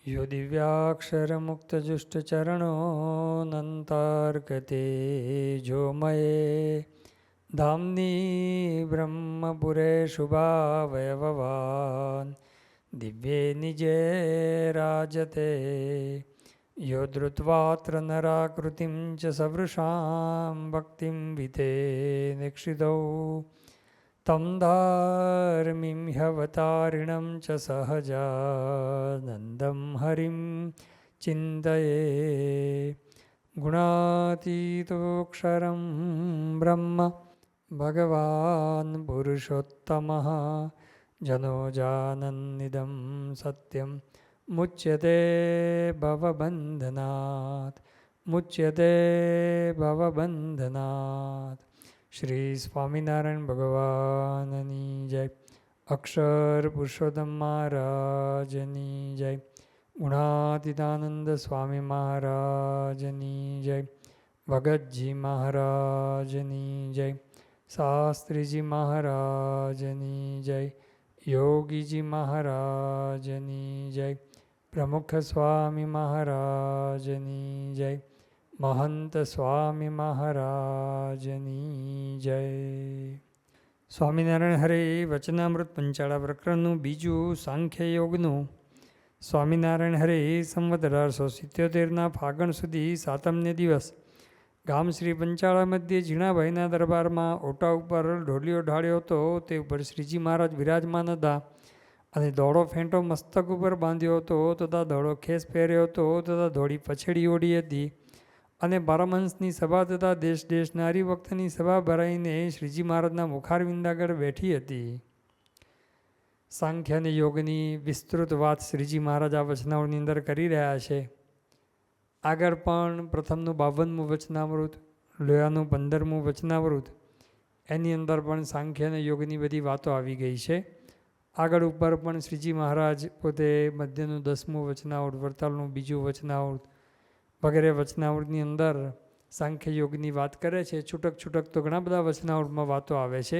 यो दिव्याक्षरमुक्तजुष्टचरणोऽनन्तार्कते जोमये धाम्नी ब्रह्मपुरे शुभावयववान् दिव्ये निजे राजते यो धृत्वात्र नराकृतिं च सवृषां भक्तिं विते निक्षितौ तं धार्मिं ह्यवतारिणं च सहजानन्दं हरिं चिन्तये गुणातीतोऽक्षरं ब्रह्म भगवान् पुरुषोत्तमः जनो जानन्निदं सत्यं मुच्यते भवबन्धनात् श्री स्वामिनारायण भगवाननी जय। अक्षर पुरुषोत्तम महाराजनी जय। गुणातीतानंद स्वामी महाराजनी जय। भगतजी महाराजनी जय। शास्त्री जी महाराजनी जय। योगी जी महाराजनी जय। प्रमुख स्वामी महाराजनी जय। महंत स्वामी महाराजनी जय। स्वामीनारायण हरे वचनामृत पंचाळा प्रकरणનું બીજું સાંખ્ય યોગનું સ્વામિનારાયણ હરે સંવત 1877ના ફાગણ સુધી સાતમને દિવસ ગામ શ્રી પંચાળા મધ્યે ઝીણાભાઈના દરબારમાં ઓટા ઉપર ઢોલિયો ઢાળ્યો હતો તે ઉપર શ્રીજી મહારાજ વિરાજમાન હતા અને ધોળો ફેંટો મસ્તક ઉપર બાંધ્યો હતો તથા ધોળો ખેસ પહેર્યો હતો તથા ધોળી પછેડી ઓઢી હતી અને પરમહંસની સભા તથા દેશ દેશના હરિભક્તની સભા ભરાઈને શ્રીજી મહારાજના મુખારવિંદ આગળ બેઠી હતી। સાંખ્ય અને યોગની વિસ્તૃત વાત શ્રીજી મહારાજ આ વચનાવળની અંદર કરી રહ્યા છે। આગળ પણ પ્રથમનું 52મું વચનામૃત, લોયાનું 15મું વચનામૃત, એની અંદર પણ સાંખ્ય અને યોગની બધી વાતો આવી ગઈ છે। આગળ ઉપર પણ શ્રીજી મહારાજ પોતે મધ્યનું 10મું વચનાવૃત, વરતાલનું 2જું વચનાવૃત વગેરે વચનાવૃતની અંદર સાંખ્ય યોગની વાત કરે છે। છૂટક છૂટક તો ઘણા બધા વચનાવૃતમાં વાતો આવે છે।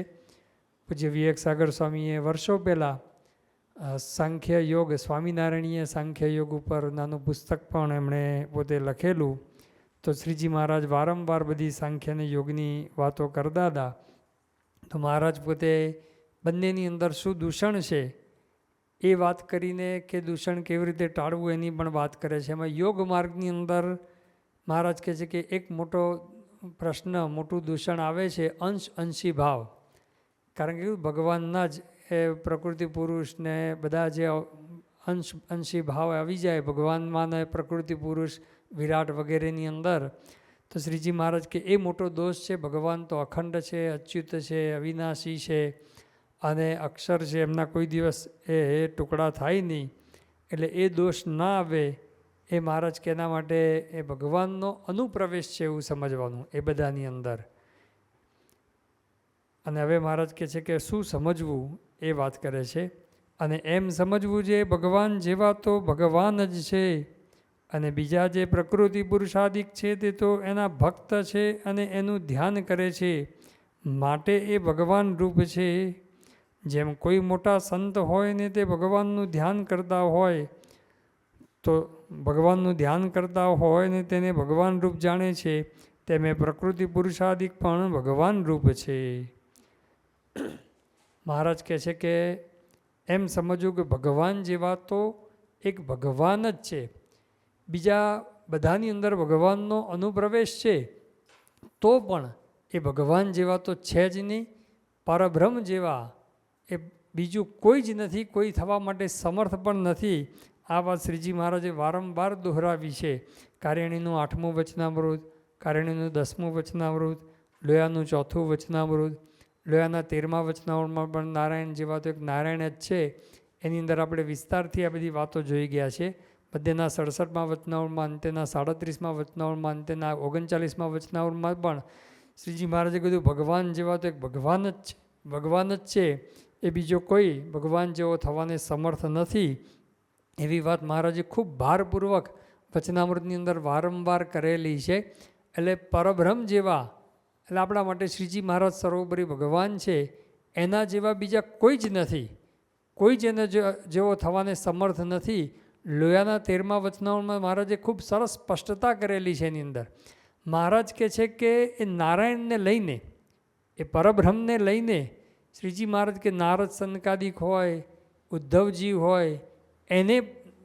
પૂજ્ય વિવેક સાગર સ્વામીએ વર્ષો પહેલાં સાંખ્ય યોગ, સ્વામિનારાયણીય સાંખ્ય યોગ ઉપર નાનું પુસ્તક પણ એમણે પોતે લખેલું। તો શ્રીજી મહારાજ વારંવાર બધી સાંખ્ય અને યોગની વાતો કરતા હતા। તો મહારાજ પોતે બંનેની અંદર શું દૂષણ છે એ વાત કરીને કે દૂષણ કેવી રીતે ટાળવું એની પણ વાત કરે છે। એમાં યોગ માર્ગની અંદર મહારાજ કહે છે કે એક મોટો પ્રશ્ન, મોટું દૂષણ આવે છે અંશી ભાવ। કારણ કે ભગવાનના જ એ પ્રકૃતિ પુરુષને બધા જે અંશી ભાવ આવી જાય ભગવાનમાં ને પ્રકૃતિ પુરુષ વિરાટ વગેરેની અંદર, તો શ્રીજી મહારાજ કે એ મોટો દોષ છે। ભગવાન તો અખંડ છે, અચ્યુત છે, અવિનાશી છે અને અક્ષર છે, એમના કોઈ દિવસ એ ટુકડા થાય નહીં, એટલે એ દોષ ના આવે એ મહારાજ કે એના માટે એ ભગવાનનો અનુપ્રવેશ છે એવું સમજવાનું એ બધાની અંદર। અને હવે મહારાજ કહે છે કે શું સમજવું એ વાત કરે છે। અને એમ સમજવું જે ભગવાન જેવા તો ભગવાન જ છે અને બીજા જે પ્રકૃતિ પુરુષાદિક છે તે તો એના ભક્ત છે અને એનું ધ્યાન કરે છે, માટે એ ભગવાન રૂપ છે। જેમ કોઈ મોટા સંત હોય ને તે ભગવાનનું ધ્યાન કરતા હોય, તો ભગવાનનું ધ્યાન કરતા હોય ને તેને ભગવાન રૂપ જાણે છે, તેમ પ્રકૃતિ પુરુષાદિક પણ ભગવાન રૂપ છે। મહારાજ કહે છે કે એમ સમજવું કે ભગવાન જેવા તો એક ભગવાન જ છે, બીજા બધાની અંદર ભગવાનનો અનુપ્રવેશ છે, તો પણ એ ભગવાન જેવા તો છે જ નહીં। પરબ્રહ્મ જેવા એ બીજું કોઈ જ નથી, કોઈ થવા માટે સમર્થ પણ નથી। આ વાત શ્રીજી મહારાજે વારંવાર દોહરાવી છે। કારિણીનું 8મું વચનામૃત, કારિણીનું 10મું વચનામૃત, લોયાનું 4થું વચનામૃત, લોયાના 13મા વચનામૃતમાં પણ નારાયણ જેવા તો એક નારાયણ જ છે, એની અંદર આપણે વિસ્તારથી આ બધી વાતો જોઈ ગયા છે। મધ્યના 67મા વચનામૃતમાં, અંત્યના 37મા વચનામૃતમાં, અંત્યના 39મા વચનામૃતમાં પણ શ્રીજી મહારાજે કીધું ભગવાન જેવા તો એક ભગવાન જ છે, એ બીજો કોઈ ભગવાન જેવો થવાને સમર્થ નથી। એવી વાત મહારાજે ખૂબ ભારપૂર્વક વચનામૃતની અંદર વારંવાર કરેલી છે। એટલે પરબ્રહ્મ જેવા, એટલે આપણા માટે શ્રીજી મહારાજ સર્વોપરી ભગવાન છે, એના જેવા બીજા કોઈ જ નથી, કોઈ જ એને જેવો થવાને સમર્થ નથી। લોયાના 13મા વચનામૃતમાં મહારાજે ખૂબ સરસ સ્પષ્ટતા કરેલી છે. એની અંદર મહારાજ કહે છે કે એ નારાયણને લઈને, એ પરબ્રહ્મને લઈને શ્રીજી મહારાજ કે નારદ સનકાદિક હોય, ઉદ્ધવજી હોય, એને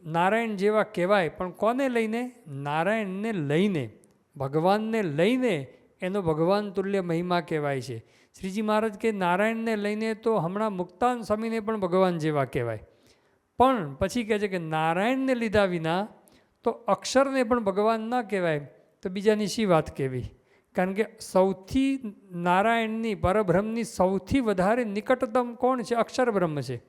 નારાયણ જેવા કહેવાય. પણ કોને લઈને? નારાયણને લઈને, ભગવાનને લઈને એનો ભગવાન તુલ્ય મહિમા કહેવાય છે. શ્રીજી મહારાજ કે નારાયણને લઈને તો હમણાં મુક્તાન સ્વામીને પણ ભગવાન જેવા કહેવાય. પણ પછી કહે છે કે નારાયણને લીધા વિના તો અક્ષરને પણ ભગવાન ના કહેવાય. તો બીજાની શી વાત કહેવી? કારણ કે સૌથી નારાયણની, પરબ્રહ્મની સૌથી વધારે નિકટતમ કોણ છે? અક્ષર બ્રહ્મ છે.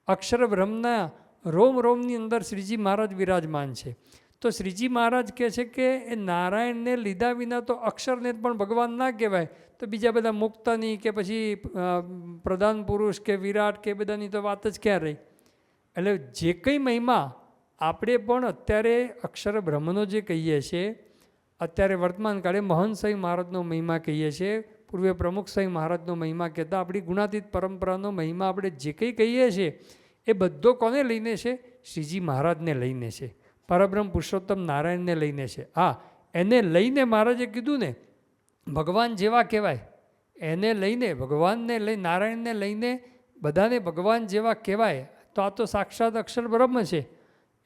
અક્ષર બ્રહ્મના રોમ રોમની અંદર શ્રીજી મહારાજ વિરાજમાન છે. તો શ્રીજી મહારાજ કહે છે કે એ નારાયણને લીધા વિના તો અક્ષરને પણ ભગવાન ના કહેવાય. તો બીજા બધા મુક્તની કે પછી પ્રધાન પુરુષ કે વિરાટ કે બધાની તો વાત જ ક્યાં રહી? એટલે જે કંઈ મહિમા આપણે પણ અત્યારે અક્ષર બ્રહ્મનો જે કહીએ છીએ, અત્યારે વર્તમાન કાળે મહંત સ્વામી મહારાજનો મહિમા કહીએ છીએ, પૂર્વે પ્રમુખ સ્વામી મહારાજનો મહિમા કહેતા આપણી ગુણાતીત પરંપરાનો મહિમા આપણે જે કંઈ કહીએ છીએ એ બધો કોને લઈને છે? શ્રીજી મહારાજને લઈને છે, પરબ્રહ્મ પુરુષોત્તમ નારાયણને લઈને છે. હા, એને લઈને મહારાજે કીધું ને ભગવાન જેવા કહેવાય. એને લઈને, ભગવાનને લઈ, નારાયણને લઈને બધાને ભગવાન જેવા કહેવાય. તો આ તો સાક્ષાત અક્ષર બ્રહ્મ છે.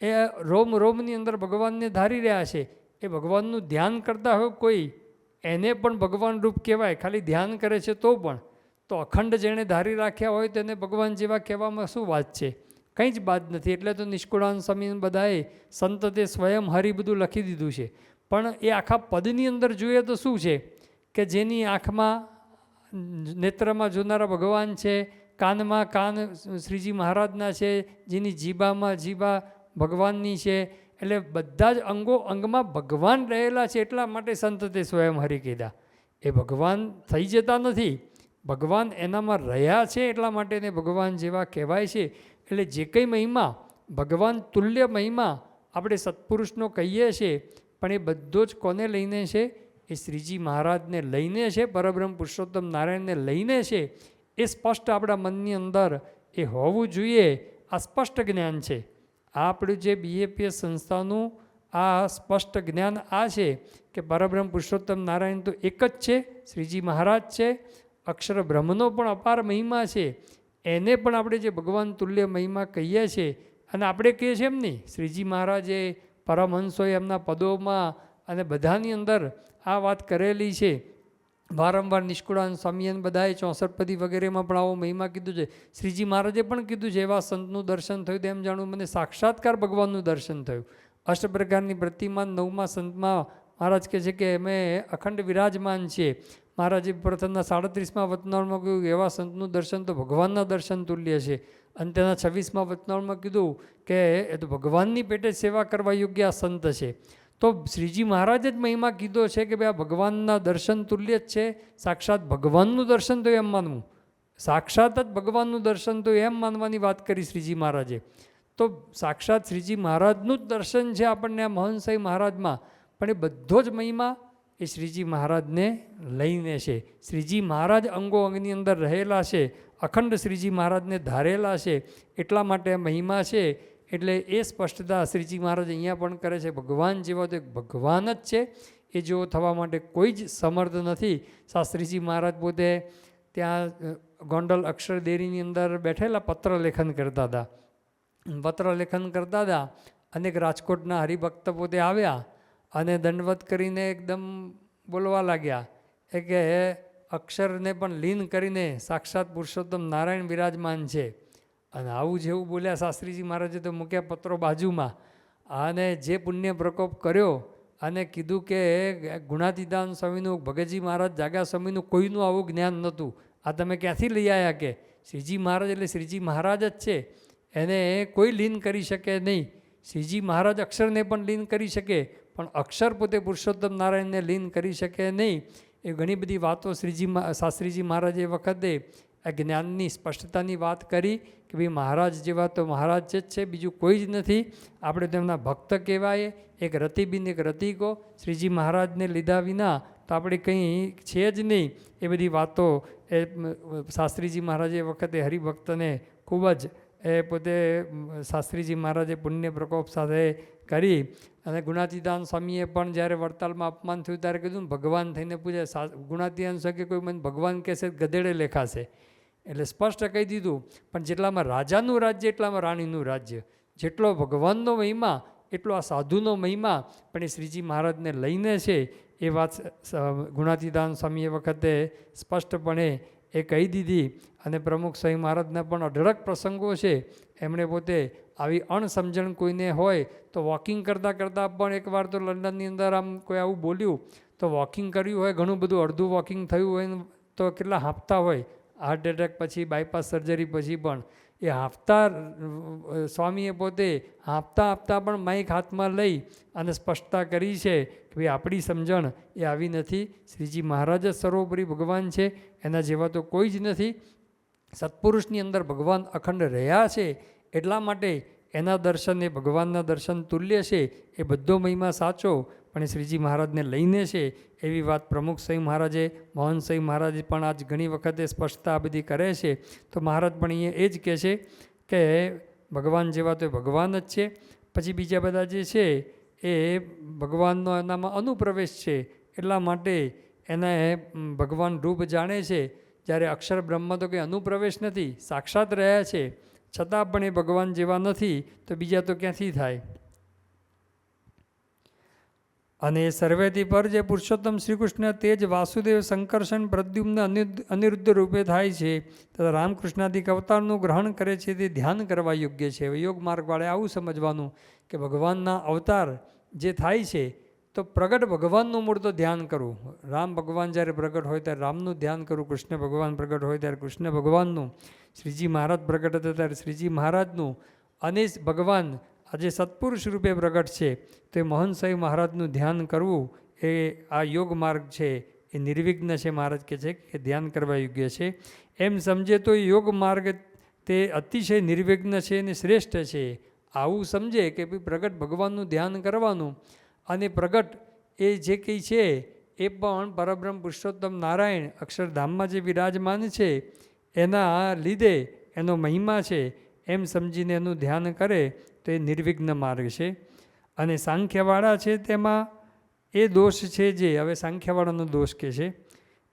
એ રોમ રોમની અંદર ભગવાનને ધારી રહ્યા છે. એ ભગવાનનું ધ્યાન કરતા હોય કોઈ, એને પણ ભગવાન રૂપ કહેવાય. ખાલી ધ્યાન કરે છે તો પણ. તો અખંડ જેણે ધારી રાખ્યા હોય તેને ભગવાન જેવા કહેવામાં શું વાત છે? કંઈ જ બાદ નથી. એટલે તો નિષ્કુળાનંદ સ્વામી બધાએ સંત તે સ્વયં હરિ બધું લખી દીધું છે. પણ એ આખા પદની અંદર જોઈએ તો શું છે કે જેની આંખમાં, નેત્રમાં જોનારા ભગવાન છે, કાનમાં કાન શ્રીજી મહારાજના છે, જેની જીભામાં જીભા ભગવાનની છે. એટલે બધા જ અંગો અંગમાં ભગવાન રહેલા છે. એટલા માટે સંત તે સ્વયં હરિ કીધા. એ ભગવાન થઈ જતા નથી, ભગવાન એનામાં રહ્યા છે. એટલા માટે એને ભગવાન જેવા કહેવાય છે. એટલે જે કંઈ મહિમા, ભગવાન તુલ્ય મહિમા આપણે સત્પુરુષનો કહીએ છીએ, પણ એ બધો જ કોને લઈને છે? એ શ્રીજી મહારાજને લઈને છે, પરબ્રહ્મ પુરુષોત્તમ નારાયણને લઈને છે. એ સ્પષ્ટ આપણા મનની અંદર એ હોવું જોઈએ. આ સ્પષ્ટ જ્ઞાન છે. આ આપણું જે BAPS સંસ્થાનું આ સ્પષ્ટ જ્ઞાન આ છે કે પરબ્રહ્મ પુરુષોત્તમ નારાયણ તો એક જ છે, શ્રીજી મહારાજ છે. અક્ષર બ્રહ્મનો પણ અપાર મહિમા છે. એને પણ આપણે જે ભગવાન તુલ્ય મહિમા કહીએ છીએ, અને આપણે કહીએ છીએ એમ નહીં, શ્રીજી મહારાજે પરમહંસોએ એમના પદોમાં અને બધાની અંદર આ વાત કરેલી છે. વારંવાર નિષ્કુળાનંદ સ્વામીએ બધાએ 64 પદી વગેરેમાં પણ આવો મહિમા કીધું છે. શ્રીજી મહારાજે પણ કીધું છે, એવા સંતનું દર્શન થયું તેમ જાણું મને સાક્ષાત્કાર ભગવાનનું દર્શન થયું. અષ્ટ પ્રકારની પ્રતિમાન 9મા સંતમાં મહારાજ કહે છે કે અમે અખંડ વિરાજમાન છીએ. મહારાજે પ્રથમના 37મા વચનામૃતમાં કહ્યું એવા સંતનું દર્શન તો ભગવાનના દર્શન તુલ્ય છે. અને તેના 26મા વચનામૃતમાં કીધું કે એ તો ભગવાનની પેટે સેવા કરવા યોગ્ય આ સંત છે. તો શ્રીજી મહારાજે જ મહિમા કીધો છે કે ભાઈ આ ભગવાનના દર્શન તુલ્ય જ છે. સાક્ષાત ભગવાનનું દર્શન તો એમ માનવું, સાક્ષાત જ ભગવાનનું દર્શન તો એમ માનવાની વાત કરી શ્રીજી મહારાજે. તો સાક્ષાત શ્રીજી મહારાજનું જ દર્શન છે આપણને આ મહંત સ્વામી મહારાજમાં. પણ એ બધો જ મહિમા એ શ્રીજી મહારાજને લઈને છે. શ્રીજી મહારાજ અંગો અંગની અંદર રહેલા છે, અખંડ શ્રીજી મહારાજને ધારેલા છે. એટલા માટે મહિમા છે. એટલે એ સ્પષ્ટતા શ્રીજી મહારાજ અહીંયા પણ કરે છે. ભગવાન જેવા તો એક ભગવાન જ છે. એ જેવો થવા માટે કોઈ જ સમર્થ નથી. શાસ્ત્રીજી મહારાજ પોતે ત્યાં ગોંડલ અક્ષર ડેરીની અંદર બેઠેલા પત્ર લેખન કરતા હતા. પત્ર લેખન કરતા હતા અને રાજકોટના હરિભક્ત પોતે આવ્યા અને દંડવત કરીને એકદમ બોલવા લાગ્યા કે અક્ષરને પણ લીન કરીને સાક્ષાત પુરુષોત્તમ નારાયણ વિરાજમાન છે. અને આવું જેવું બોલ્યા શાસ્ત્રીજી મહારાજે તો મૂક્યા પત્રો બાજુમાં. અને જે પુણ્ય પ્રકોપ કર્યો અને કીધું કે ગુણાતીતાન સ્વામીનું, ભગતજી મહારાજ જાગા સ્વામીનું કોઈનું આવું જ્ઞાન નહોતું. આ તમે ક્યાંથી લઈ આવ્યા? કે શ્રીજી મહારાજ એટલે શ્રીજી મહારાજ જ છે, એને કોઈ લીન કરી શકે નહીં. શ્રીજી મહારાજ અક્ષરને પણ લીન કરી શકે, પણ અક્ષર પોતે પુરુષોત્તમ નારાયણને લીન કરી શકે નહીં. એ ઘણી બધી વાતો શાસ્ત્રીજી મહારાજે વખતે આ જ્ઞાનની સ્પષ્ટતાની વાત કરી કે ભાઈ મહારાજ જેવા તો મહારાજ જ છે, બીજું કોઈ જ નથી. આપણે તેમના ભક્ત કહેવાય. એક રતિબિન એક રતિકો. શ્રીજી મહારાજને લીધા વિના તો આપણે કંઈ છે જ નહીં. એ બધી વાતો એ શાસ્ત્રીજી મહારાજે વખતે હરિભક્તને ખૂબ જ એ પોતે શાસ્ત્રીજી મહારાજે પુણ્ય પ્રકોપ સાથે કરી અને ગુણાતીતાન સ્વામીએ પણ જ્યારે વડતાલમાં અપમાન થયું ત્યારે કીધું ભગવાન થઈને પૂછે. ગુણાતીતાન સ્વામી કોઈ મને ભગવાન કહેશે ગધેડે લેખાશે, એટલે સ્પષ્ટ કહી દીધું. પણ જેટલામાં રાજાનું રાજ્ય એટલામાં રાણીનું રાજ્ય, જેટલો ભગવાનનો મહિમા એટલો આ સાધુનો મહિમા પણ એ શ્રીજી મહારાજને લઈને છે. એ વાત ગુણાતીતાન સ્વામી એ વખતે સ્પષ્ટપણે એ કહી દીધી. અને પ્રમુખ સ્વામી મહારાજના પણ અઢળક પ્રસંગો છે. એમણે પોતે આવી અણસમજણ કોઈને હોય તો વોકિંગ કરતાં કરતાં પણ એકવાર તો લંડનની અંદર આમ કોઈ આવું બોલ્યું તો વોકિંગ કર્યું હોય, ઘણું બધું અડધું વોકિંગ થયું હોય તો કેટલા હાંફતા હોય, હાર્ટ એટેક પછી, બાયપાસ સર્જરી પછી પણ એ હાંફતા સ્વામીએ પોતે હાંફતા પણ માઇક હાથમાં લઈ અને સ્પષ્ટતા કરી છે કે ભાઈ આપણી સમજણ એ આવી નથી. શ્રીજી મહારાજ જ સર્વોપરી ભગવાન છે, એના જેવા તો કોઈ જ નથી. સત્પુરુષની અંદર ભગવાન અખંડ રહ્યા છે એટલા માટે એના દર્શન એ ભગવાનના દર્શન તુલ્ય છે. એ બધો મહિમા સાચો પણ એ શ્રીજી મહારાજને લઈને છે. એવી વાત પ્રમુખ સ્વામી મહારાજે, મોહન સ્વામી મહારાજે પણ આજ ઘણી વખતે સ્પષ્ટતા આ બધી કરે છે. તો મહારાજ પણ અહીંયા એ જ કહે છે કે ભગવાન જેવા તો ભગવાન જ છે. પછી બીજા બધા જે છે એ ભગવાનનો એનામાં અનુપ્રવેશ છે એટલા માટે એને ભગવાન રૂપ જાણે છે. જ્યારે અક્ષર બ્રહ્મ તો કંઈ અનુપ્રવેશ નથી, સાક્ષાત રહ્યા છે, છતાં પણ એ ભગવાન જેવા નથી તો બીજા તો ક્યાંથી થાય. અને એ સર્વેથી પર જે પુરુષોત્તમ શ્રી કૃષ્ણ તે જ વાસુદેવ સંકર્ષણ પ્રદ્યુમ્ન અનિરુદ્ધ રૂપે થાય છે તથા રામકૃષ્ણાદિક અવતારનું ગ્રહણ કરે છે તે ધ્યાન કરવા યોગ્ય છે. યોગ માર્ગવાળે આવું સમજવાનું કે ભગવાનના અવતાર જે થાય છે તો પ્રગટ ભગવાનનું મૂળ તો ધ્યાન કરવું. રામ ભગવાન જ્યારે પ્રગટ હોય ત્યારે રામનું ધ્યાન કરવું, કૃષ્ણ ભગવાન પ્રગટ હોય ત્યારે કૃષ્ણ ભગવાનનું, શ્રીજી મહારાજ પ્રગટ હતા ત્યારે શ્રીજી મહારાજનું, અને ભગવાન આજે સત્પુરુષ રૂપે પ્રગટ છે તો એ મોહન સ્વામી મહારાજનું ધ્યાન કરવું એ આ યોગ માર્ગ છે. એ નિર્વિઘ્ન છે. મહારાજ કહે છે કે ધ્યાન કરવા યોગ્ય છે. એમ સમજે તો યોગ માર્ગ તે અતિશય નિર્વિઘ્ન છે અને શ્રેષ્ઠ છે. આવું સમજે કે ભાઈ પ્રગટ ભગવાનનું ધ્યાન કરવાનું અને પ્રગટ એ જે કંઈ છે એ પણ પરબ્રહ્મ પુરુષોત્તમ નારાયણ અક્ષરધામમાં જે વિરાજમાન છે એના લીધે એનો મહિમા છે એમ સમજીને એનું ધ્યાન કરે તો એ નિર્વિઘ્ન માર્ગ છે. અને સાંખ્યવાળા છે તેમાં એ દોષ છે જે હવે સાંખ્યવાળાનો દોષ કહે છે.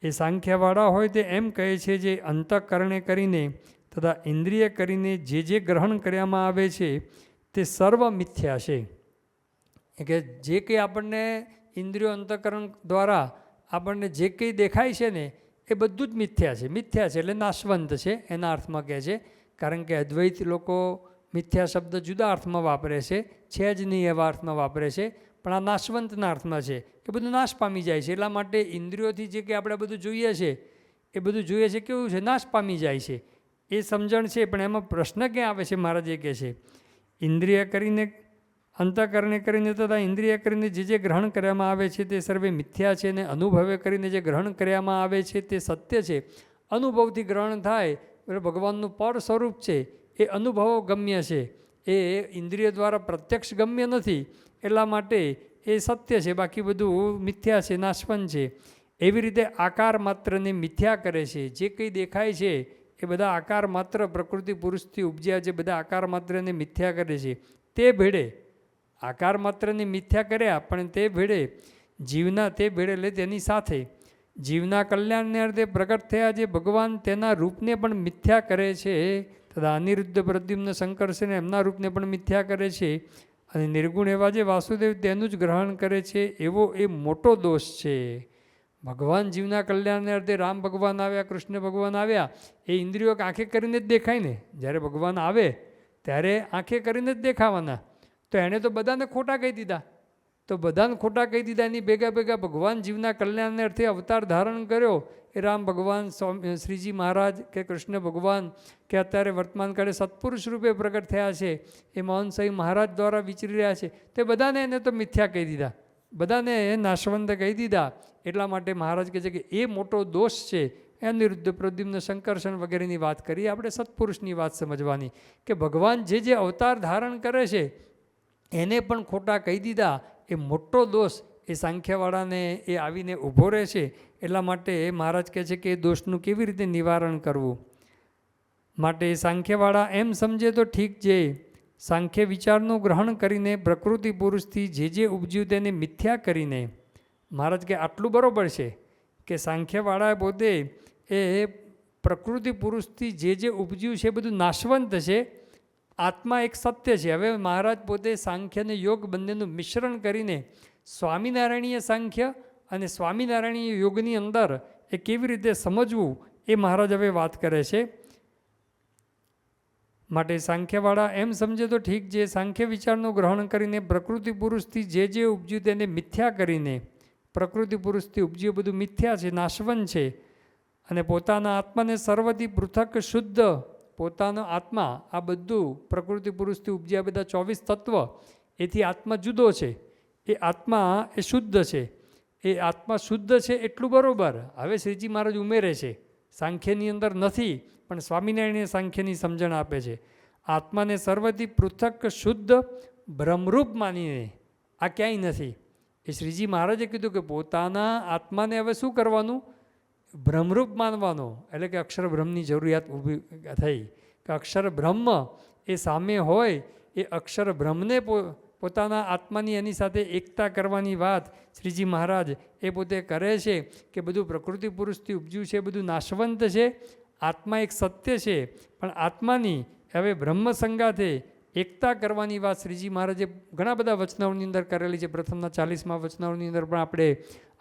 એ સાંખ્યવાળા હોય તે એમ કહે છે જે અંતઃકરણે કરીને તથા ઇન્દ્રિય કરીને જે ગ્રહણ કરવામાં આવે છે તે સર્વ મિથ્યા છે. કે જે કંઈ આપણને ઇન્દ્રિયો અંતઃકરણ દ્વારા આપણને જે કંઈ દેખાય છે ને એ બધું જ મિથ્યા છે. મિથ્યા છે એટલે નાશવંત છે એના અર્થમાં કહે છે. કારણ કે અદ્વૈત લોકો મિથ્યા શબ્દ જુદા અર્થમાં વાપરે છે જ નહીં એવા અર્થમાં વાપરે છે, પણ આ નાશવંતના અર્થમાં છે કે બધું નાશ પામી જાય છે. એટલા માટે ઇન્દ્રિયોથી જે કંઈ આપણે બધું જોઈએ છે એ બધું જોઈએ છે કેવું છે, નાશ પામી જાય છે. એ સમજણ છે. પણ એમાં પ્રશ્ન ક્યાં આવે છે? મહારાજ એ કહે છે ઇન્દ્રિય કરીને અંતઃકરણે કરીને તથા ઇન્દ્રિય કરીને જે ગ્રહણ કરવામાં આવે છે તે સર્વે મિથ્યા છે અને અનુભવે કરીને જે ગ્રહણ કરવામાં આવે છે તે સત્ય છે. અનુભવથી ગ્રહણ થાય ભગવાનનું પર સ્વરૂપ છે એ અનુભવો ગમ્ય છે. એ ઇન્દ્રિય દ્વારા પ્રત્યક્ષ ગમ્ય નથી એટલા માટે એ સત્ય છે, બાકી બધું મિથ્યા છે, નાશવંત છે. એવી રીતે આકાર માત્રને મિથ્યા કરે છે. જે કંઈ દેખાય છે એ બધા આકાર માત્ર પ્રકૃતિ પુરુષથી ઉપજ્યા જે બધા આકાર માત્રને મિથ્યા કરે છે તે ભેડે આકાર માત્રને મિથ્યા કર્યા પણ તે ભેડે જીવના તે ભેડે લે તેની સાથે જીવના કલ્યાણને અર્થે પ્રગટ થયા જે ભગવાન તેના રૂપને પણ મિથ્યા કરે છે તથા અનિરુદ્ધ પ્રદ્યુમ્ન સંકર્ષણ એમના રૂપને પણ મિથ્યા કરે છે. અને નિર્ગુણ એવા જે વાસુદેવ તેનું જ ગ્રહણ કરે છે એવો એ મોટો દોષ છે. ભગવાન જીવના કલ્યાણને અર્થે રામ ભગવાન આવ્યા, કૃષ્ણ ભગવાન આવ્યા, એ ઇન્દ્રિયો આંખે કરીને જ દેખાય ને. જ્યારે ભગવાન આવે ત્યારે આંખે કરીને જ દેખાવાના. તો એણે તો બધાને ખોટા કહી દીધા. તો બધાને ખોટા કહી દીધા એની ભેગા ભગવાન જીવના કલ્યાણને અર્થે અવતાર ધારણ કર્યો એ રામ ભગવાન, શ્રીજી મહારાજ કે કૃષ્ણ ભગવાન કે અત્યારે વર્તમાન કાળે સત્પુરુષ રૂપે પ્રગટ થયા છે એ મોહન સ્વામી મહારાજ દ્વારા વિચરી રહ્યા છે તે બધાને એને તો મિથ્યા કહી દીધા, બધાને નાશવંત કહી દીધા. એટલા માટે મહારાજ કહે છે કે એ મોટો દોષ છે. અનિરુદ્ધ પ્રદ્યુમ્ન સંકર્ષણ વગેરેની વાત કરીએ આપણે સત્પુરુષની વાત સમજવાની કે ભગવાન જે અવતાર ધારણ કરે છે એને પણ ખોટા કહી દીધા. એ મોટો દોષ એ સાંખ્યવાળાને એ આવીને ઊભો રહે છે. એટલા માટે મહારાજ કહે છે કે એ દોષનું કેવી રીતે નિવારણ કરવું. માટે સાંખ્યવાળા એમ સમજે તો ઠીક છે, સાંખ્ય વિચારનું ગ્રહણ કરીને પ્રકૃતિ પુરુષથી જે ઉપજ્યું તેને મિથ્યા કરીને. મહારાજ કે આટલું બરાબર છે કે સાંખ્યવાળા પોતે એ પ્રકૃતિ પુરુષથી જે ઉપજ્યું છે બધું નાશવંત છે, આત્મા એક સત્ય છે. હવે મહારાજ પોતે સાંખ્ય અને યોગ બંનેનું મિશ્રણ કરીને સ્વામિનારાયણીય સાંખ્ય અને સ્વામિનારાયણીય યોગની અંદર એ કેવી રીતે સમજવું એ મહારાજ હવે વાત કરે છે. માટે સાંખ્યવાળા એમ સમજે તો ઠીક છે, સાંખ્ય વિચારનું ગ્રહણ કરીને પ્રકૃતિ પુરુષથી જે ઉપજ્યું તેને મિથ્યા કરીને, પ્રકૃતિ પુરુષથી ઉપજ્યું બધું મિથ્યા છે, નાશવંત છે, અને પોતાના આત્માને સર્વથી પૃથક શુદ્ધ, પોતાનો આત્મા આ બધું પ્રકૃતિ પુરુષથી ઉપજ્યા બધા 24 તત્વ એથી આત્મા જુદો છે, એ આત્મા એ શુદ્ધ છે. એ આત્મા શુદ્ધ છે એટલું બરાબર. હવે શ્રીજી મહારાજ ઉમેરે છે, સાંખ્યની અંદર નથી પણ સ્વામિનારાયણ સાંખ્યની સમજણ આપે છે. આત્માને સર્વથી પૃથક શુદ્ધ બ્રહ્મરૂપ માનીને, આ ક્યાંય નથી. એ શ્રીજી મહારાજે કીધું કે પોતાના આત્માને હવે શું કરવાનું? બ્રહ્મરૂપ માનવાનો. એટલે કે અક્ષર બ્રહ્મની જરૂરિયાત ઊભી થઈ કે અક્ષર બ્રહ્મ એ સામે હોય, એ અક્ષર બ્રહ્મને પોતાના આત્માની એની સાથે એકતા કરવાની વાત શ્રીજી મહારાજ એ પોતે કરે છે કે બધું પ્રકૃતિ પુરુષથી ઉપજ્યું છે, બધું નાશવંત છે, આત્મા એક સત્ય છે, પણ આત્માની હવે બ્રહ્મ સંગાથે એકતા કરવાની વાત શ્રીજી મહારાજે ઘણા બધા વચનાઓની અંદર કરેલી છે. પ્રથમના 40મા વચનાઓની અંદર પણ આપણે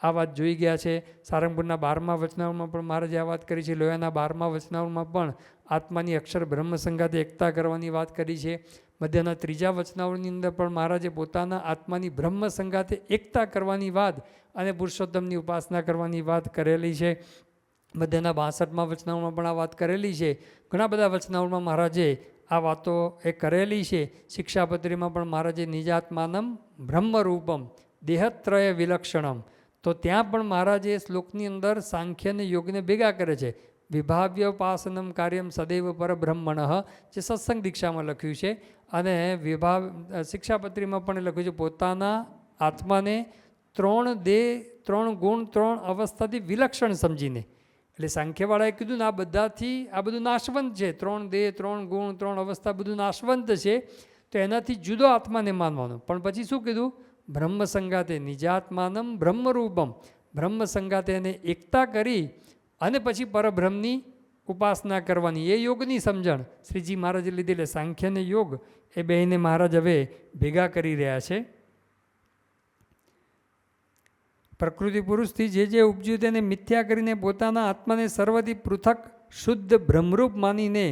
આ વાત જોઈ ગયા છે. સારંગપુરના 12મા વચનાઓમાં પણ મહારાજે આ વાત કરી છે. લોયાના 12મા વચનાઓમાં પણ આત્માની અક્ષર બ્રહ્મ સંગાથે એકતા કરવાની વાત કરી છે. મધ્યના 3જા વચનાઓની અંદર પણ મહારાજે પોતાના આત્માની બ્રહ્મ સંગાથે એકતા કરવાની વાત અને પુરુષોત્તમની ઉપાસના કરવાની વાત કરેલી છે. મધ્યના 62મા વચનાઓમાં પણ આ વાત કરેલી છે. ઘણા બધા વચનાઓમાં મહારાજે આ વાતો એ કરેલી છે. શિક્ષાપત્રીમાં પણ મહારાજે નિજાત્માનમ બ્રહ્મરૂપમ દેહત્રય વિલક્ષણમ, તો ત્યાં પણ મહારાજે શ્લોકની અંદર સાંખ્ય અને યોગને ભેગા કરે છે. વિભાવ્યોપાસનમ કાર્યમ સદૈવ પરબ્રહ્મણ, જે સત્સંગ દીક્ષામાં લખ્યું છે, અને શિક્ષાપત્રીમાં પણ લખ્યું છે પોતાના આત્માને 3 દેહ 3 ગુણ 3 અવસ્થાથી વિલક્ષણ સમજીને. એટલે સાંખ્યવાળાએ કીધું ને આ બધાથી આ બધું નાશવંત છે, 3 દેહ 3 ગુણ 3 અવસ્થા બધું નાશવંત છે, તો એનાથી જુદો આત્માને માનવાનો. પણ પછી શું કીધું? બ્રહ્મ સંગાતે નિજાત્માનમ બ્રહ્મરૂપમ, બ્રહ્મ સંગાતે એને એકતા કરી અને પછી પરબ્રહ્મની ઉપાસના કરવાની. એ યોગની સમજણ શ્રીજી મહારાજે લીધી. એટલે સાંખ્ય અને યોગ એ બેને મહારાજ હવે ભેગા કરી રહ્યા છે. પ્રકૃતિ પુરુષથી જે ઉપજ્યું તેને મિથ્યા કરીને પોતાના આત્માને સર્વથી પૃથક શુદ્ધ બ્રહ્મરૂપ માનીને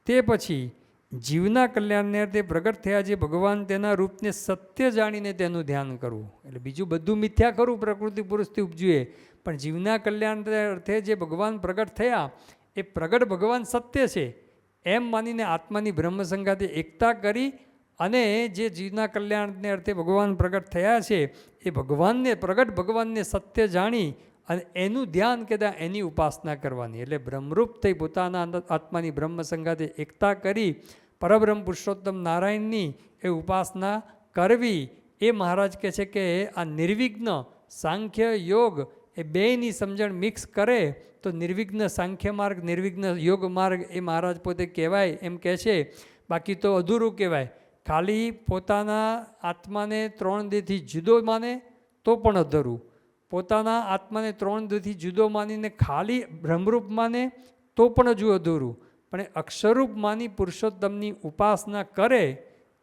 તે પછી જીવના કલ્યાણને અર્થે પ્રગટ થયા જે ભગવાન તેના રૂપને સત્ય જાણીને તેનું ધ્યાન કરવું. એટલે બીજું બધું મિથ્યા કરવું પ્રકૃતિ પુરુષથી ઉપજ્યું, પણ જીવના કલ્યાણ અર્થે જે ભગવાન પ્રગટ થયા એ પ્રગટ ભગવાન સત્ય છે એમ માનીને આત્માની બ્રહ્મ સંગાથે એકતા કરી અને જે જીવના કલ્યાણને અર્થે ભગવાન પ્રગટ થયા છે એ ભગવાનને પ્રગટ ભગવાનને સત્ય જાણી અને એનું ધ્યાન કહેતા એની ઉપાસના કરવાની. એટલે બ્રહ્મરૂપ થઈ પોતાના આત્માની બ્રહ્મ સંગાથે એકતા કરી પરબ્રહ્મ પુરુષોત્તમ નારાયણની એ ઉપાસના કરવી. એ મહારાજ કહે છે કે આ નિર્વિઘ્ન સાંખ્ય યોગ એ બેયની સમજણ મિક્સ કરે તો નિર્વિઘ્ન સાંખ્ય માર્ગ નિર્વિઘ્ન યોગ માર્ગ એ મહારાજ પોતે કહેવાય એમ કહે છે. બાકી તો અધૂરું કહેવાય. ખાલી પોતાના આત્માને 3 દેહથી જુદો માને તો પણ અધૂરું, પોતાના આત્માને 3 દેહથી જુદો માનીને ખાલી બ્રહ્મરૂપ માને તો પણ હજુ અધૂરું. પણ અક્ષરરૂપ માની પુરુષોત્તમની ઉપાસના કરે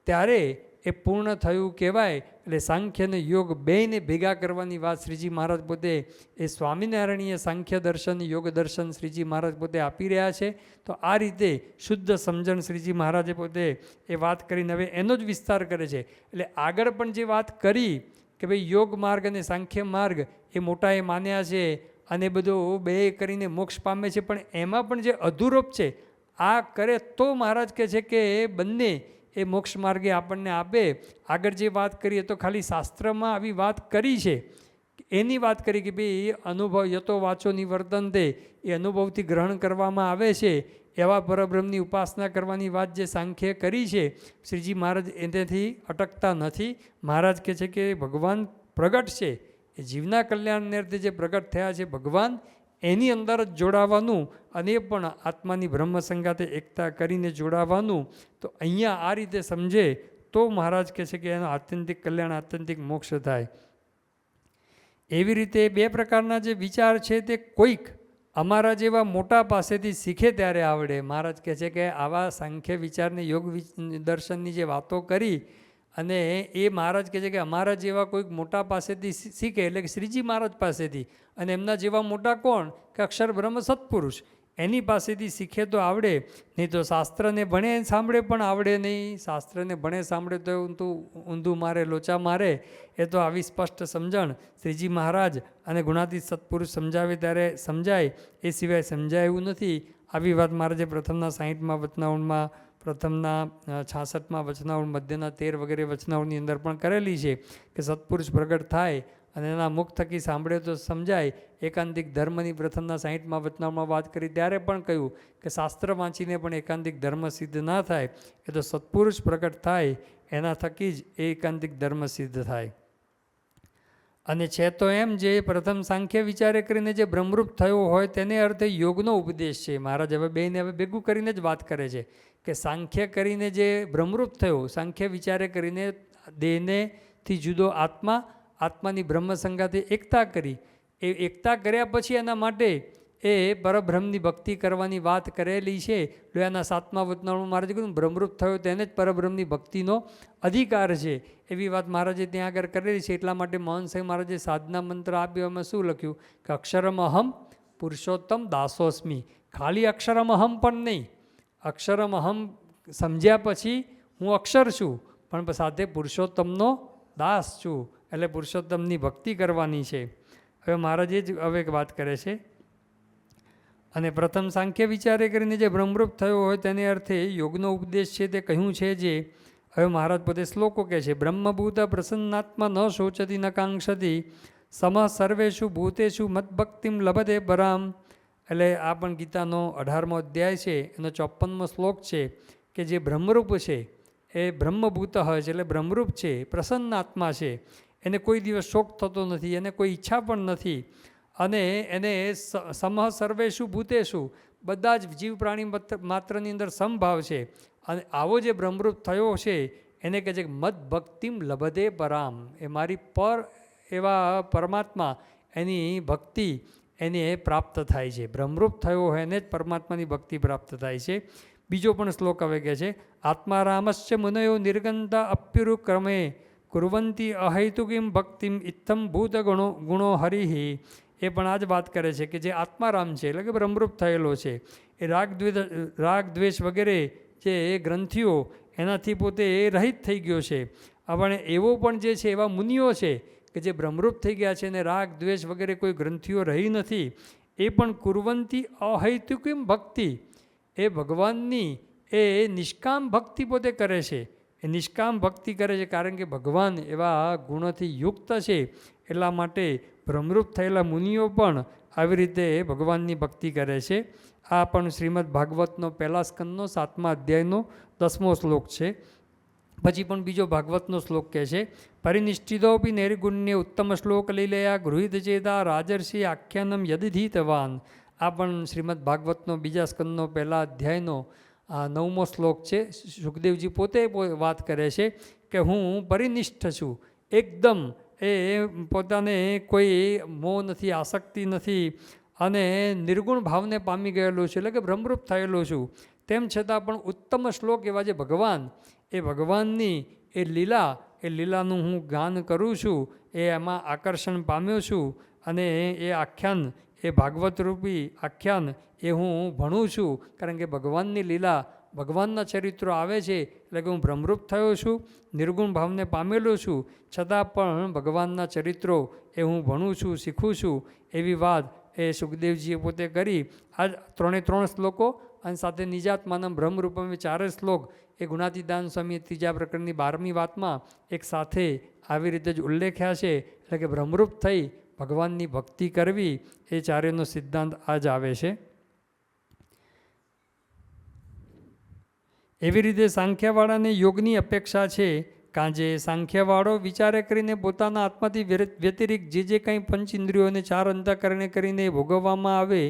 ત્યારે એ પૂર્ણ થયું કહેવાય. એટલે સાંખ્ય અને યોગ બેયને ભેગા કરવાની વાત શ્રીજી મહારાજ પોતે એ સ્વામિનારાયણીય સાંખ્ય દર્શન યોગ દર્શન શ્રીજી મહારાજ પોતે આપી રહ્યા છે. તો આ રીતે શુદ્ધ સમજણ શ્રીજી મહારાજે પોતે એ વાત કરીને હવે એનો જ વિસ્તાર કરે છે. એટલે આગળ પણ જે વાત કરી કે ભાઈ યોગ માર્ગ અને સાંખ્ય માર્ગ એ મોટા એ માન્યા છે અને બધું બે કરીને મોક્ષ પામે છે, પણ એમાં પણ જે અધૂરપ છે આ કરે તો મહારાજ કહે છે કે એ બંને એ મોક્ષ માર્ગે આપણને આપે. આગળ જે વાત કરીએ તો ખાલી શાસ્ત્રમાં આવી વાત કરી છે, એની વાત કરી કે ભાઈ અનુભવ યતો વાચો નિવર્તન તે એ અનુભવથી ગ્રહણ કરવામાં આવે છે એવા પરબ્રહ્મની ઉપાસના કરવાની વાત જે સાંખ્ય કરી છે. શ્રીજી મહારાજ એનાથી અટકતા નથી. મહારાજ કહે છે કે ભગવાન પ્રગટ છે, એ જીવના કલ્યાણને અર્થે જે પ્રગટ થયા છે ભગવાન એની અંદર જ જોડાવાનું અને એ પણ આત્માની બ્રહ્મ સંગાતે એકતા કરીને જોડાવાનું. તો અહીંયા આ રીતે સમજે તો મહારાજ કહે છે કે એનો આત્યંતિક કલ્યાણ, આત્યંતિક મોક્ષ થાય. એવી રીતે બે પ્રકારના જે વિચાર છે તે કોઈક અમારા જેવા મોટા પાસેથી શીખે ત્યારે આવડે. મહારાજ કહે છે કે આવા સાંખ્ય વિચારને યોગ દર્શનની જે વાતો કરી અને એ મહારાજ કહે છે કે અમારા જેવા કોઈક મોટા પાસેથી શીખે, એટલે કે શ્રીજી મહારાજ પાસેથી. અને એમના જેવા મોટા કોણ? કે અક્ષર બ્રહ્મ સત્પુરુષ. એની પાસેથી શીખે તો આવડે, નહીં તો શાસ્ત્રને ભણે સાંભળે પણ આવડે નહીં. શાસ્ત્રને ભણે સાંભળે તો ઊંધું મારે, લોચા મારે. એ તો આવી સ્પષ્ટ સમજણ શ્રીજી મહારાજ અને ગુણાતીત સત્પુરુષ સમજાવે ત્યારે સમજાય, એ સિવાય સમજાય એવું નથી. આવી વાત મહારાજે પ્રથમના 60માં વચનાવળમાં, પ્રથમના 66માં વચનાવળ, મધ્યના 13 વગેરે વચનાવળની અંદર પણ કરેલી છે કે સત્પુરુષ પ્રગટ થાય અને એના મુખ થકી સાંભળે તો સમજાય. એકાંતિક ધર્મની પ્રથમના 60માં વચનાવળમાં વાત કરી ત્યારે પણ કહ્યું કે શાસ્ત્ર વાંચીને પણ એકાંતિક ધર્મ સિદ્ધ ના થાય, એ તો સત્પુરુષ પ્રગટ થાય એના થકી જ એ એકાંતિક ધર્મ સિદ્ધ થાય. અને છે તો એમ જે પ્રથમ સાંખ્ય વિચારે કરીને જે બ્રહ્મરૂપ થયો હોય તેને અર્થે યોગનો ઉપદેશ છે. મહારાજ હવે બેને હવે ભેગું કરીને જ વાત કરે છે કે સાંખ્ય કરીને જે બ્રહ્મરૂપ થયો, સાંખ્ય વિચારે કરીને દેહનેથી જુદો આત્મા, આત્માની બ્રહ્મ સંગાતે એકતા કરી, એ એકતા કર્યા પછી એના માટે એ પરબ્રહ્મની ભક્તિ કરવાની વાત કરેલી છે. લોયાના 7મા વચનાવળમાં મહારાજે કહ્યું બ્રહ્મરૂપ થયો તેને જ પરબ્રહ્મની ભક્તિનો અધિકાર છે. એવી વાત મહારાજે ત્યાં આગળ કરેલી છે. એટલા માટે મોહન સાંઈ મહારાજે સાધના મંત્ર આપ્યો, એમાં શું લખ્યું કે અક્ષરમ અહમ પુરુષોત્તમ દાસોસ્મી. ખાલી અક્ષરમ અહમ પણ નહીં, અક્ષરમ અહમ સમજ્યા પછી હું અક્ષર છું પણ સાથે પુરુષોત્તમનો દાસ છું, એટલે પુરુષોત્તમની ભક્તિ કરવાની છે. હવે મહારાજ જ હવે વાત કરે છે. અને પ્રથમ સાંખ્ય વિચારે કરીને જે બ્રહ્મરૂપ થયો હોય તેને અર્થે યોગનો ઉપદેશ છે તે કહ્યું છે. જે હવે મહારાજ પોતે શ્લોકો કહે છે, બ્રહ્મભૂત પ્રસન્નાત્મા ન શોચતી ન કાંક્ષતી સમ સર્વેષુ ભૂતેષુ મદભક્તિમ લભતે પરામ. એટલે આ પણ ગીતાનો 18મો અધ્યાય છે, એનો 54મો શ્લોક છે કે જે બ્રહ્મરૂપ છે એ બ્રહ્મભૂત હોય છે, એટલે બ્રહ્મરૂપ છે, પ્રસન્નાત્મા છે, એને કોઈ દિવસ શોક થતો નથી, એને કોઈ ઈચ્છા પણ નથી. અને એને સમહ સર્વેષુ ભૂતેષુ, બધા જ જીવ પ્રાણી માત્રની અંદર સમભાવ છે. અને આવો જે બ્રહ્મરૂપ થયો છે એને કહે છે કે મદ ભક્તિમ લભતે પરામ, એ મારી પર એવા પરમાત્મા એની ભક્તિ એને પ્રાપ્ત થાય છે. બ્રહ્મરૂપ થયો હોય એને જ પરમાત્માની ભક્તિ પ્રાપ્ત થાય છે. બીજો પણ શ્લોક હવે કહે છે, આત્મારામસ્ય મુનયો નિર્ગંતા અપ્યુરુ ક્રમે કુર્વંતી અહૈતુકીમ ભક્તિમ ઇત્થમ ભૂત ગુણો હરિહિ. એ પણ આ જ વાત કરે છે કે જે આત્મારામ છે એટલે કે બ્રહ્મરૂપ થયેલો છે, એ રાગ દ્વેષ વગેરે જે ગ્રંથિઓ એનાથી પોતે એ રહિત થઈ ગયો છે. પણ એવો પણ જે છે એવા મુનિઓ છે કે જે બ્રહ્મરૂપ થઈ ગયા છે અને રાગ દ્વેષ વગેરે કોઈ ગ્રંથિઓ રહી નથી, એ પણ કુર્વંતી અહૈતુકીમ ભક્તિ, એ ભગવાનની એ નિષ્કામ ભક્તિ પોતે કરે છે. એ નિષ્કામ ભક્તિ કરે છે કારણ કે ભગવાન એવા ગુણોથી યુક્ત છે. એટલા માટે બ્રહ્મરૂપ થયેલા મુનિઓ પણ આવી રીતે ભગવાનની ભક્તિ કરે છે. આ પણ શ્રીમદ ભાગવતનો પહેલા સ્કંદનો 7મા અધ્યાયનો 10મો શ્લોક છે. પછી પણ બીજો ભાગવતનો શ્લોક કહે છે, પરિનિષ્ઠિતોપી નૈર્ગુણ્ય ઉત્તમ શ્લોક લીલયા ગૃહિત ચેતા રાજર્ષિ આખ્યાનમ યદિધીતવાન. આ પણ શ્રીમદ ભાગવતનો બીજા સ્કંદનો પહેલા અધ્યાયનો 9મો શ્લોક છે. સુખદેવજી પોતે વાત કરે છે કે હું પરિનિષ્ઠ છું, એકદમ એ પોતાને કોઈ મોહ નથી, આસક્તિ નથી અને નિર્ગુણ ભાવને પામી ગયેલો છું, એટલે કે બ્રહ્મરૂપ થયેલો છું. તેમ છતાં પણ ઉત્તમ શ્લોક એવા જે ભગવાન, એ ભગવાનની એ લીલાનું હું ગાન કરું છું, એ એમાં આકર્ષણ પામ્યો છું. અને એ આખ્યાન, એ ભાગવત રૂપી આખ્યાન એ હું ભણું છું, કારણ કે ભગવાનની લીલા, ભગવાનના ચરિત્રો આવે છે એટલે કે હું બ્રહ્મરૂપ થયો છું, નિર્ગુણ ભાવને પામેલો છું, છતાં પણ ભગવાનના ચરિત્રો એ હું ભણું છું, શીખું છું. એવી વાત એ સુખદેવજીએ પોતે કરી. આ 3 શ્લોકો અને સાથે નિજાત્માનમ બ્રહ્મરૂપમ, 4 શ્લોક એ ગુણાતીદાન સ્વામી 3જા પ્રકરણની 12મી વાતમાં એક સાથે આવી રીતે જ ઉલ્લેખ્યા છે. એટલે કે બ્રહ્મરૂપ થઈ ભગવાનની ભક્તિ કરવી, એ ચારેયનો સિદ્ધાંત આ જ આવે છે. એવી રીતે સાંખ્યવાળાને યોગની અપેક્ષા છે કાંજે સાંખ્યવાળો વિચારે કરીને પોતાના આત્માથી વ્યતિરિક્ત જે કંઈ પંચ ઇન્દ્રિયોને 4 અંતઃકરણે કરીને ભોગવવામાં આવે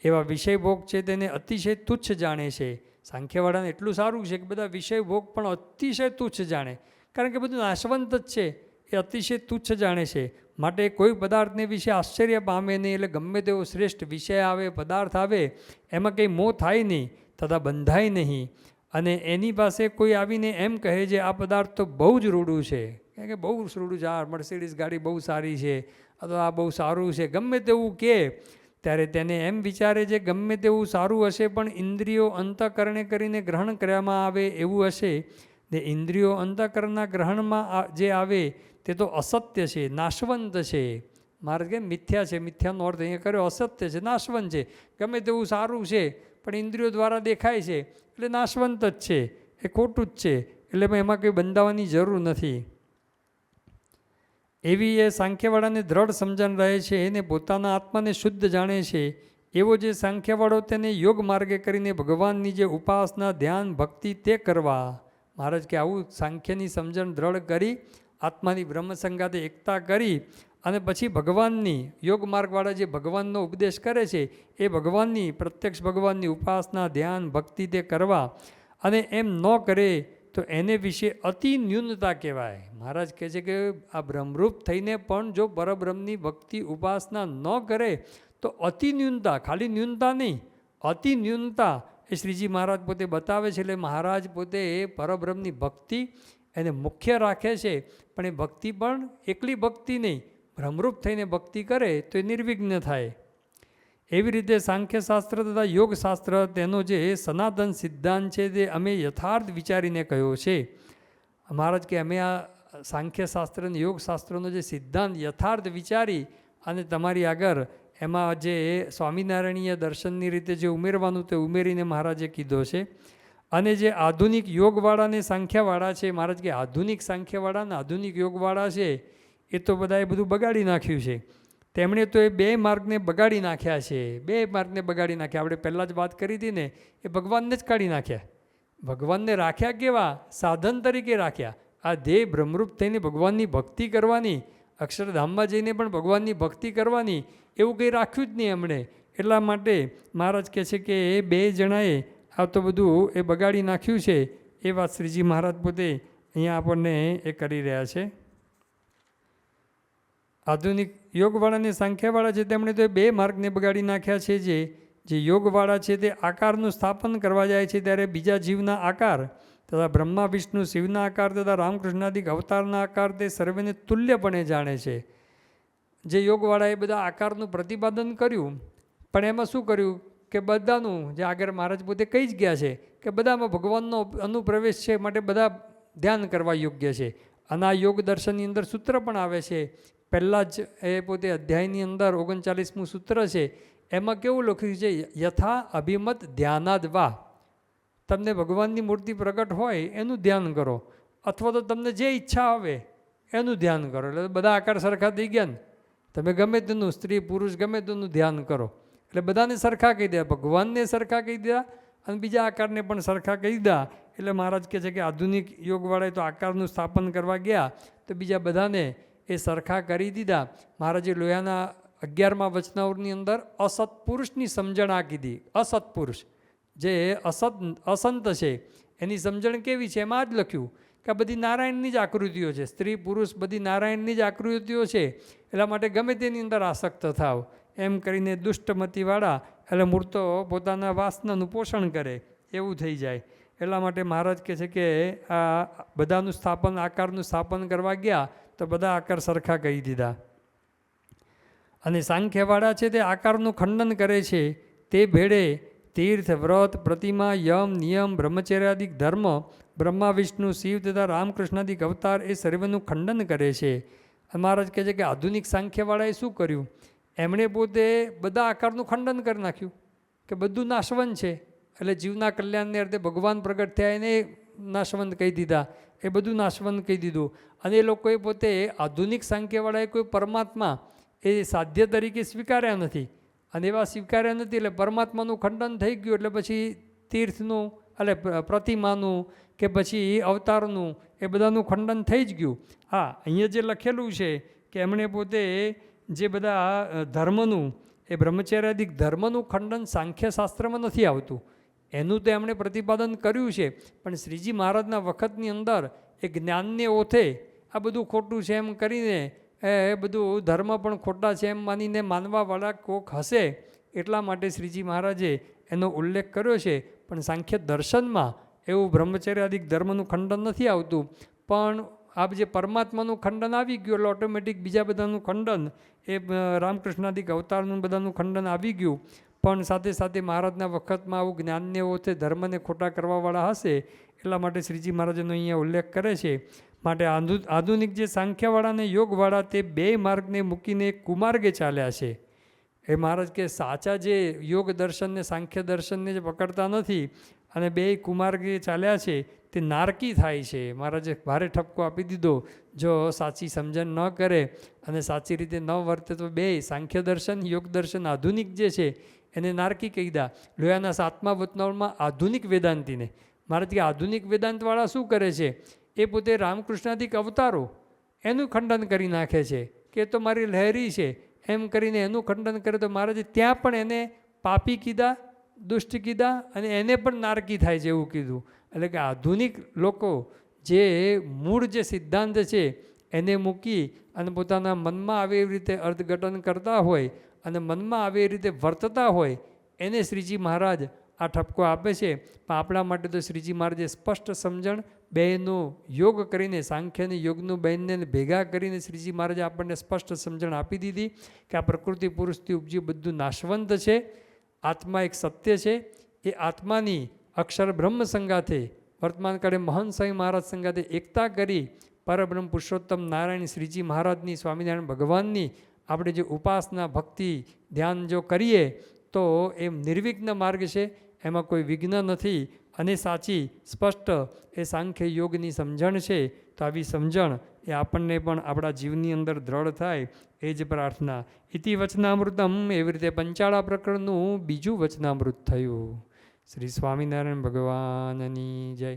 એવા વિષય ભોગ છે તેને અતિશય તુચ્છ જાણે છે. સાંખ્યવાળાને એટલું સારું છે કે બધા વિષય ભોગ પણ અતિશય તુચ્છ જાણે, કારણ કે બધું નાશવંત જ છે, એ અતિશય તુચ્છ જાણે છે. માટે કોઈ પદાર્થને વિશે આશ્ચર્ય પામે નહીં. એટલે ગમે તેવો શ્રેષ્ઠ વિષય આવે, પદાર્થ આવે, એમાં કંઈ મોહ થાય નહીં તથા બંધાય નહીં. અને એની પાસે કોઈ આવીને એમ કહે છે આ પદાર્થ તો બહુ જ રૂડું છે, કારણ કે બહુ રૂડું છે, આ મર્સિડીઝ ગાડી બહુ સારી છે, અથવા આ બહુ સારું છે, ગમે તેવું કહે, ત્યારે તેને એમ વિચારે છે ગમે તેવું સારું હશે પણ ઇન્દ્રિયો અંતઃકરણે કરીને ગ્રહણ કરવામાં આવે એવું હશે. ને ઇન્દ્રિયો અંતઃકરણના ગ્રહણમાં જે આવે તે તો અસત્ય છે, નાશવંત છે. મારે કે મિથ્યા છે, મિથ્યાનો અર્થ અહીંયા કર્યો અસત્ય છે, નાશવંત છે. ગમે તેવું સારું છે પણ ઇન્દ્રિયો દ્વારા દેખાય છે એટલે નાશવંત જ છે, એ ખોટું જ છે, એટલે એમાં કંઈ બંધાવવાની જરૂર નથી. એવી એ સાંખ્યવાળાને દ્રઢ સમજણ રહે છે, એને પોતાના આત્માને શુદ્ધ જાણે છે. એવો જે સાંખ્યવાળો તેને યોગ માર્ગે કરીને ભગવાનની જે ઉપાસના, ધ્યાન, ભક્તિ તે કરવા. મહારાજ કે આવું સાંખ્યની સમજણ દ્રઢ કરી, આત્માની બ્રહ્મ સંગાતે એકતા કરી અને પછી ભગવાનની યોગ માર્ગવાળા જે ભગવાનનો ઉપદેશ કરે છે એ ભગવાનની પ્રત્યક્ષ ભગવાનની ઉપાસના, ધ્યાન, ભક્તિ તે કરવા. અને એમ ન કરે તો એને વિશે અતિ ન્યૂનતા કહેવાય. મહારાજ કહે છે કે આ બ્રહ્મરૂપ થઈને પણ જો પરબ્રહ્મની ભક્તિ ઉપાસના ન કરે તો અતિ ન્યૂનતા, ખાલી ન્યૂનતા નહીં, અતિ ન્યૂનતા એ શ્રીજી મહારાજ પોતે બતાવે છે. એટલે મહારાજ પોતે એ પરબ્રહ્મની ભક્તિ એને મુખ્ય રાખે છે, પણ એ ભક્તિ પણ એકલી ભક્તિ નહીં, ભ્રમરૂપ થઈને ભક્તિ કરે તો એ નિર્વિઘ્ન થાય. એવી રીતે સાંખ્યશાસ્ત્ર તથા યોગશાસ્ત્ર તેનો જે સનાતન સિદ્ધાંત છે તે અમે યથાર્થ વિચારીને કહ્યો છે. મહારાજ કે અમે આ સાંખ્યશાસ્ત્ર અને યોગશાસ્ત્રનો જે સિદ્ધાંત યથાર્થ વિચારી અને તમારી આગળ એમાં જે સ્વામિનારાયણીય દર્શનની રીતે જે ઉમેરવાનું તે ઉમેરીને મહારાજે કીધો છે. અને જે આધુનિક યોગવાળાને સાંખ્યવાળા છે, મહારાજ કે આધુનિક સાંખ્યવાળા ને આધુનિક યોગવાળા છે એ તો બધાએ બધું બગાડી નાખ્યું છે. તેમણે તો એ 2 માર્ગને બગાડી નાખ્યા છે, 2 માર્ગને બગાડી નાખ્યા. આપણે પહેલાં જ વાત કરી હતી ને, એ ભગવાનને જ કાઢી નાખ્યા. ભગવાનને રાખ્યા કેવા? સાધન તરીકે રાખ્યા. આ ધ્યેય બ્રહ્મરૂપ થઈને ભગવાનની ભક્તિ કરવાની, અક્ષરધામમાં જઈને પણ ભગવાનની ભક્તિ કરવાની, એવું કંઈ રાખ્યું જ નહીં એમણે. એટલા માટે મહારાજ કહે છે કે એ 2 જણાએ આ તો બધું એ બગાડી નાખ્યું છે. એ વાત શ્રીજી મહારાજ પોતે અહીંયા આપણને એ કરી રહ્યા છે. આધુનિક યોગવાળા અને સાંખ્યવાળા છે તેમણે તો 2 માર્ગને બગાડી નાખ્યા છે. જે યોગવાળા છે તે આકારનું સ્થાપન કરવા જાય છે ત્યારે બીજા જીવના આકાર તથા બ્રહ્મા, વિષ્ણુ, શિવના આકાર તથા રામકૃષ્ણાદિક અવતારના આકાર તે સર્વેને તુલ્યપણે જાણે છે. જે યોગવાળાએ બધા આકારનું પ્રતિપાદન કર્યું, પણ એમાં શું કર્યું કે બધાનું જે આગળ મહારાજ પોતે કહી જ ગયા છે કે બધામાં ભગવાનનો અનુપ્રવેશ છે, માટે બધા ધ્યાન કરવા યોગ્ય છે. અને આ યોગ દર્શનની અંદર સૂત્ર પણ આવે છે. પહેલાં જ એ પોતે અધ્યાયની અંદર 39મું સૂત્ર છે, એમાં કેવું લખ્યું છે? યથા અભિમત ધ્યાનાદ વાહ. તમને ભગવાનની મૂર્તિ પ્રગટ હોય એનું ધ્યાન કરો, અથવા તો તમને જે ઈચ્છા આવે એનું ધ્યાન કરો. એટલે બધા આકાર સરખા થઈ ગયા ને, તમે ગમે તેનું સ્ત્રી પુરુષ ગમે તેનું ધ્યાન કરો. એટલે બધાને સરખા કહી દીધા, ભગવાનને સરખા કહી દીધા અને બીજા આકારને પણ સરખા કહી દીધા. એટલે મહારાજ કહે છે કે આધુનિક યોગવાળાએ તો આકારનું સ્થાપન કરવા ગયા તો બીજા બધાને એ સરખા કરી દીધા. મહારાજે લોયાના 11મા વચનાવરની અંદર અસત પુરુષની સમજણ આ કીધી. અસત પુરુષ જે અસંત છે એની સમજણ કેવી છે એમાં જ લખ્યું કે આ બધી નારાયણની જ આકૃતિઓ છે, સ્ત્રી પુરુષ બધી નારાયણની જ આકૃતિઓ છે, એટલા માટે ગમે તેની અંદર આસક્ત થાવ એમ કરીને દુષ્ટમતીવાળા એટલે મૂર્તો પોતાના વાસનાનું પોષણ કરે એવું થઈ જાય. એટલા માટે મહારાજ કહે છે કે આ બધાનું સ્થાપન, આકારનું સ્થાપન કરવા ગયા તો બધા આકાર સરખા કહી દીધા. અને સાંખ્યવાળા છે તે આકારનું ખંડન કરે છે. તે ભેળે તીર્થ, વ્રત, પ્રતિમા, યમ, નિયમ, બ્રહ્મચર્યાદિક ધર્મ, બ્રહ્મા, વિષ્ણુ, શિવ તથા રામકૃષ્ણાદિક અવતાર એ સર્વેનું ખંડન કરે છે. મહારાજ કહે છે કે આધુનિક સાંખ્યવાળાએ શું કર્યું? એમણે પોતે બધા આકારનું ખંડન કરી નાખ્યું કે બધું નાશવંત છે, એટલે જીવના કલ્યાણને અર્થે ભગવાન પ્રગટ થયા એને નાશવંત કહી દીધા, એ બધું નાશવંત કહી દીધું. અને એ લોકોએ પોતે આધુનિક સાંખ્યવાળાએ કોઈ પરમાત્મા એ સાધ્ય તરીકે સ્વીકાર્યા નથી, અને એવા સ્વીકાર્યા નથી એટલે પરમાત્માનું ખંડન થઈ ગયું. એટલે પછી તીર્થનું એટલે પ્રતિમાનું કે પછી અવતારનું, એ બધાનું ખંડન થઈ જ ગયું. હા, અહીંયા જે લખેલું છે કે એમણે પોતે જે બધા ધર્મનું, એ બ્રહ્મચર્યાદિક ધર્મનું ખંડન સાંખ્યશાસ્ત્રમાં નથી આવતું, એનું તો એમણે પ્રતિપાદન કર્યું છે. પણ શ્રીજી મહારાજના વખતની અંદર એ જ્ઞાનને ઓથે આ બધું ખોટું છે એમ કરીને એ બધું ધર્મ પણ ખોટા છે એમ માનીને માનવાવાળા કોક હશે, એટલા માટે શ્રીજી મહારાજે એનો ઉલ્લેખ કર્યો છે. પણ સાંખ્ય દર્શનમાં એવું બ્રહ્મચર્યાદિક ધર્મનું ખંડન નથી આવતું. પણ આ જે પરમાત્માનું ખંડન આવી ગયું એટલે ઓટોમેટિક બીજા બધાનું ખંડન, એ રામકૃષ્ણાદિક અવતારનું બધાનું ખંડન આવી ગયું. પણ સાથે સાથે મહારાજના વખતમાં આવું જ્ઞાનને ઓથે ધર્મને ખોટા કરવાવાળા હશે, એટલા માટે શ્રીજી મહારાજનો અહીંયા ઉલ્લેખ કરે છે. માટે આધુનિક જે સાંખ્યવાળા અને યોગવાળા તે બે માર્ગને મૂકીને કુમાર્ગે ચાલ્યા છે. એ મહારાજ કે સાચા જે યોગ દર્શન ને સાંખ્ય દર્શનને જે પકડતા નથી અને બે કુમાર્ગે ચાલ્યા છે તે નારકી થાય છે. મહારાજે ભારે ઠપકો આપી દીધો, જો સાચી સમજણ ન કરે અને સાચી રીતે ન વર્તે તો બે સાંખ્ય દર્શન યોગ દર્શન આધુનિક જે છે એને નારકી કહી દા. લોયાના 7મા વચનાવળમાં આધુનિક વેદાંતીને મહારાજ કે આધુનિક વેદાંતવાળા શું કરે છે, એ પોતે રામકૃષ્ણાદિક અવતારો એનું ખંડન કરી નાખે છે કે એ તો મારી લહેરી છે એમ કરીને એનું ખંડન કરે. તો મહારાજે ત્યાં પણ એને પાપી કીધા, દુષ્ટ કીધા અને એને પણ નારકી થાય છે એવું કીધું. એટલે કે આધુનિક લોકો જે મૂળ જે સિદ્ધાંત છે એને મૂકી અને પોતાના મનમાં આવે એવી રીતે અર્થઘટન કરતા હોય અને મનમાં આવે એ રીતે વર્તતા હોય, એને શ્રીજી મહારાજ આ ઠપકો આપે છે. પણ આપણા માટે તો શ્રીજી મહારાજે સ્પષ્ટ સમજણ બેનો યોગ કરીને, સાંખ્ય અને યોગનું બેનને ભેગા કરીને શ્રીજી મહારાજે આપણને સ્પષ્ટ સમજણ આપી દીધી કે આ પ્રકૃતિ પુરુષથી ઉપજ્યું બધું નાશવંત છે, આત્મા એક સત્ય છે. એ આત્માની અક્ષર બ્રહ્મ સંગાથે વર્તમાન કાળે મહંત સ્વામી મહારાજ સંગાથે એકતા કરી પરબ્રહ્મ પુરુષોત્તમ નારાયણ શ્રીજી મહારાજની, સ્વામિનારાયણ ભગવાનની આપણે જે ઉપાસના ભક્તિ ધ્યાન જો કરીએ તો એ નિર્વિઘ્ન માર્ગ છે, એમાં કોઈ વિઘ્ન નથી અને સાચી સ્પષ્ટ એ સાંખ્ય યોગની સમજણ છે. તો આવી સમજણ એ આપણને પણ આપણા જીવનની અંદર દ્રઢ થાય એ જ પ્રાર્થના. ઇતિ વચનામૃતમ, એવી રીતે પંચાળા પ્રકરણનું બીજું વચનામૃત થયું. શ્રી સ્વામિનારાયણ ભગવાનની જય.